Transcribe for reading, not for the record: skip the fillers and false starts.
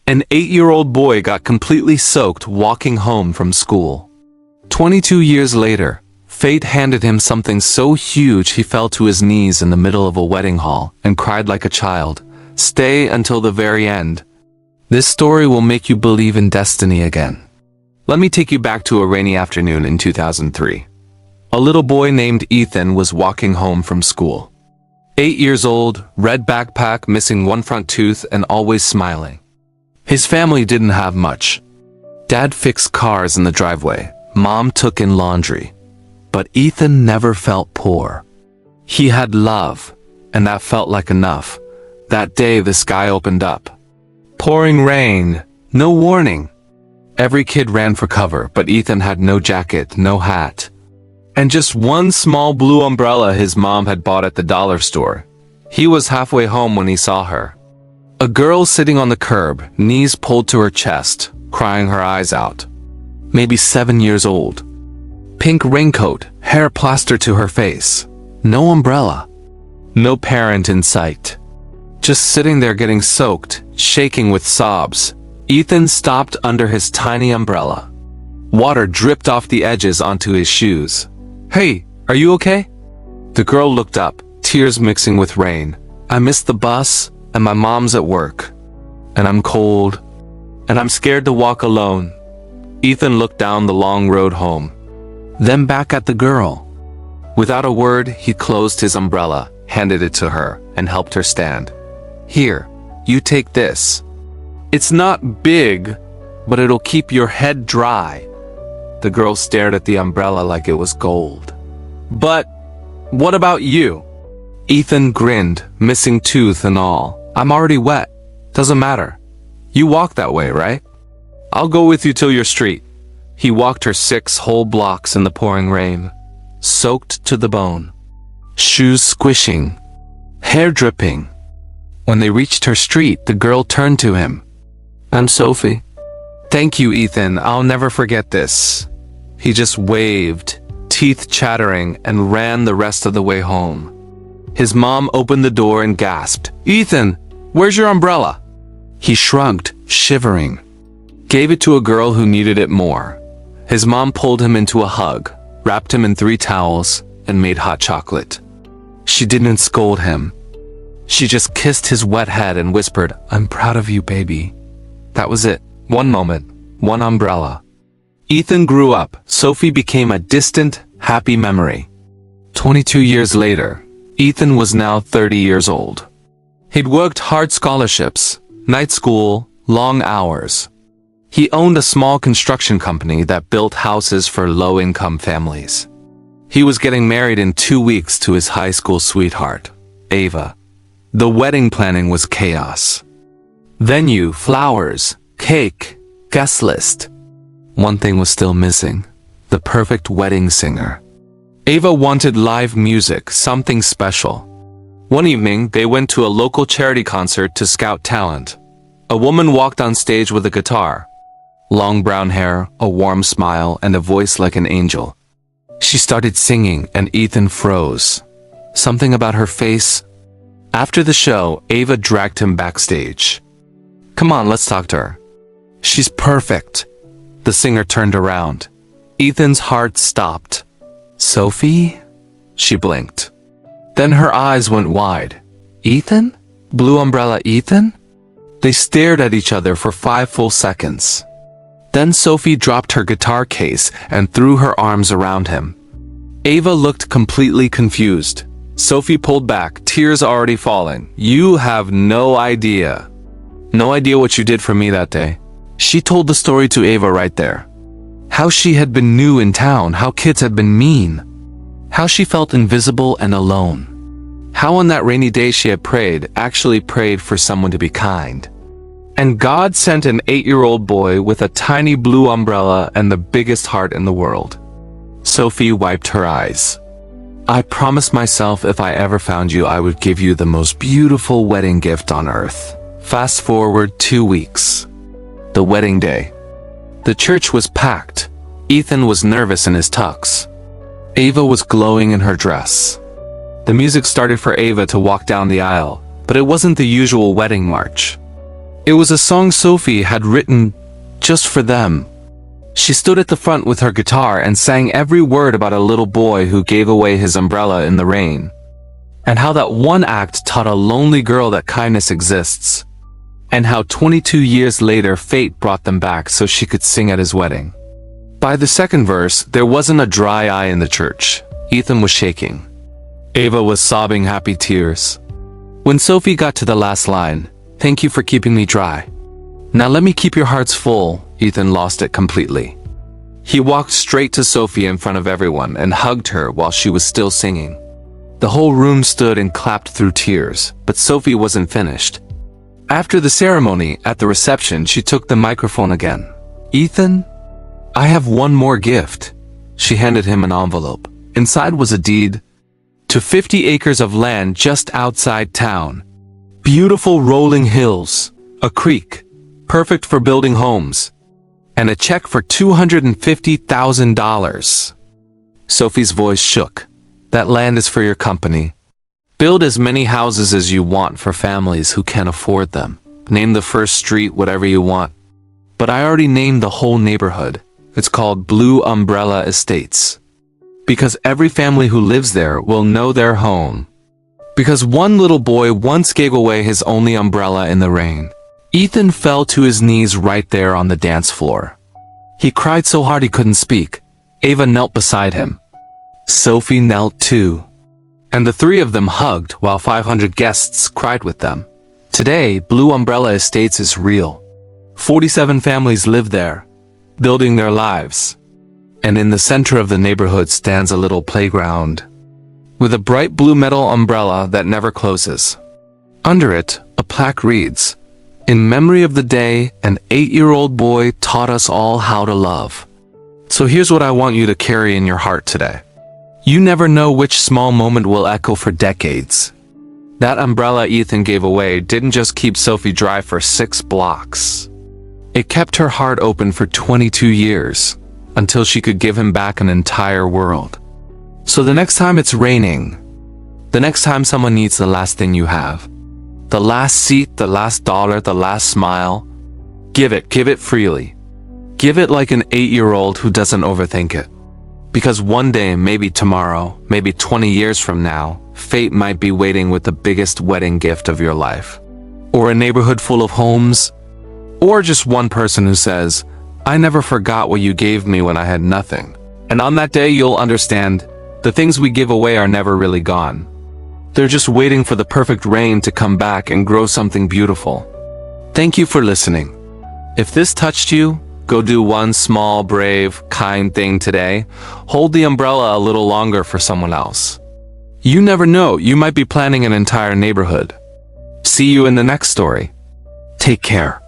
An 8-year-old boy got completely soaked walking home from school. 22 years later, fate handed him something so huge he fell to his knees in the middle of a wedding hall and cried like a child. Stay until the very end. This story will make you believe in destiny again. Let me take you back to a rainy afternoon in 2003. A little boy named Ethan was walking home from school. 8 years old, red backpack, missing one front tooth, and always smiling. His family didn't have much. Dad fixed cars in the driveway. Mom took in laundry. But Ethan never felt poor. He had love, and that felt like enough. That day the sky opened up. Pouring rain, no warning. Every kid ran for cover, but Ethan had no jacket, no hat, and just one small blue umbrella his mom had bought at the dollar store. He was halfway home when he saw her. A girl sitting on the curb, knees pulled to her chest, crying her eyes out. Maybe 7 years old. Pink raincoat, hair plastered to her face. No umbrella. No parent in sight. Just sitting there getting soaked, shaking with sobs. Ethan stopped under his tiny umbrella. Water dripped off the edges onto his shoes. "Hey, are you okay?" The girl looked up, tears mixing with rain. "I missed the bus, and my mom's at work. And I'm cold, and I'm scared to walk alone." Ethan looked down the long road home, then back at the girl. Without a word, he closed his umbrella, handed it to her, and helped her stand. "Here, you take this. It's not big, but it'll keep your head dry." The girl stared at the umbrella like it was gold. "But what about you?" Ethan grinned, missing tooth and all. "I'm already wet. Doesn't matter. You walk that way, right? I'll go with you till your street." He walked her 6 whole blocks in the pouring rain, soaked to the bone, shoes squishing, hair dripping. When they reached her street, the girl turned to him. "I'm Sophie." "Thank you, Ethan. I'll never forget this." He just waved, teeth chattering, and ran the rest of the way home. His mom opened the door and gasped, "Ethan, where's your umbrella?" He shrugged, shivering, gave it to a girl who needed it more. His mom pulled him into a hug, wrapped him in 3 towels, and made hot chocolate. She didn't scold him. She just kissed his wet head and whispered, "I'm proud of you, baby." That was it. One moment, one umbrella. Ethan grew up. Sophie became a distant, happy memory. 22 years later, Ethan was now 30 years old. He'd worked hard scholarships, night school, long hours. He owned a small construction company that built houses for low-income families. He was getting married in 2 weeks to his high school sweetheart, Ava. The wedding planning was chaos. Venue, flowers, cake, guest list. One thing was still missing: the perfect wedding singer. Ava wanted live music, something special. One evening, they went to a local charity concert to scout talent. A woman walked on stage with a guitar. Long brown hair, a warm smile, and a voice like an angel. She started singing, and Ethan froze. Something about her face. After the show, Ava dragged him backstage. "Come on, let's talk to her. She's perfect." The singer turned around. Ethan's heart stopped. "Sophie?" She blinked. Then her eyes went wide. "Ethan? Blue umbrella Ethan?" They stared at each other for 5 full seconds. Then Sophie dropped her guitar case and threw her arms around him. Ava looked completely confused. Sophie pulled back, tears already falling. "You have no idea. No idea what you did for me that day." She told the story to Ava right there. How she had been new in town, how kids had been mean. How she felt invisible and alone. How on that rainy day she had prayed, actually prayed for someone to be kind. And God sent an 8-year-old boy with a tiny blue umbrella and the biggest heart in the world. Sophie wiped her eyes. "I promised myself if I ever found you, I would give you the most beautiful wedding gift on earth." Fast forward 2 weeks. The wedding day. The church was packed. Ethan was nervous in his tux. Ava was glowing in her dress. The music started for Ava to walk down the aisle, but it wasn't the usual wedding march. It was a song Sophie had written just for them. She stood at the front with her guitar and sang every word about a little boy who gave away his umbrella in the rain, and how that one act taught a lonely girl that kindness exists, and how 22 years later fate brought them back so she could sing at his wedding. By the second verse, there wasn't a dry eye in the church. Ethan was shaking. Ava was sobbing happy tears. When Sophie got to the last line, "Thank you for keeping me dry. Now let me keep your hearts full," Ethan lost it completely. He walked straight to Sophie in front of everyone and hugged her while she was still singing. The whole room stood and clapped through tears, but Sophie wasn't finished. After the ceremony, at the reception, she took the microphone again. "Ethan, I have one more gift." She handed him an envelope. Inside was a deed to 50 acres of land just outside town. Beautiful rolling hills, a creek, perfect for building homes, and a check for $250,000. Sophie's voice shook. "That land is for your company. Build as many houses as you want for families who can't afford them. Name the first street whatever you want. But I already named the whole neighborhood. It's called Blue Umbrella Estates. Because every family who lives there will know their home. Because one little boy once gave away his only umbrella in the rain." Ethan fell to his knees right there on the dance floor. He cried so hard he couldn't speak. Ava knelt beside him. Sophie knelt too. And the three of them hugged while 500 guests cried with them. Today, Blue Umbrella Estates is real. 47 families live there, building their lives. And in the center of the neighborhood stands a little playground, with a bright blue metal umbrella that never closes. Under it, a plaque reads, "In memory of the day an 8-year-old boy taught us all how to love." So here's what I want you to carry in your heart today. You never know which small moment will echo for decades. That umbrella Ethan gave away didn't just keep Sophie dry for 6 blocks. It kept her heart open for 22 years, until she could give him back an entire world. So the next time it's raining, the next time someone needs the last thing you have, the last seat, the last dollar, the last smile, give it freely. Give it like an 8-year-old who doesn't overthink it. Because one day, maybe tomorrow, maybe 20 years from now, fate might be waiting with the biggest wedding gift of your life. Or a neighborhood full of homes. Or just one person who says, "I never forgot what you gave me when I had nothing." And on that day, you'll understand, the things we give away are never really gone. They're just waiting for the perfect rain to come back and grow something beautiful. Thank you for listening. If this touched you, go do one small, brave, kind thing today. Hold the umbrella a little longer for someone else. You never know, you might be planning an entire neighborhood. See you in the next story. Take care.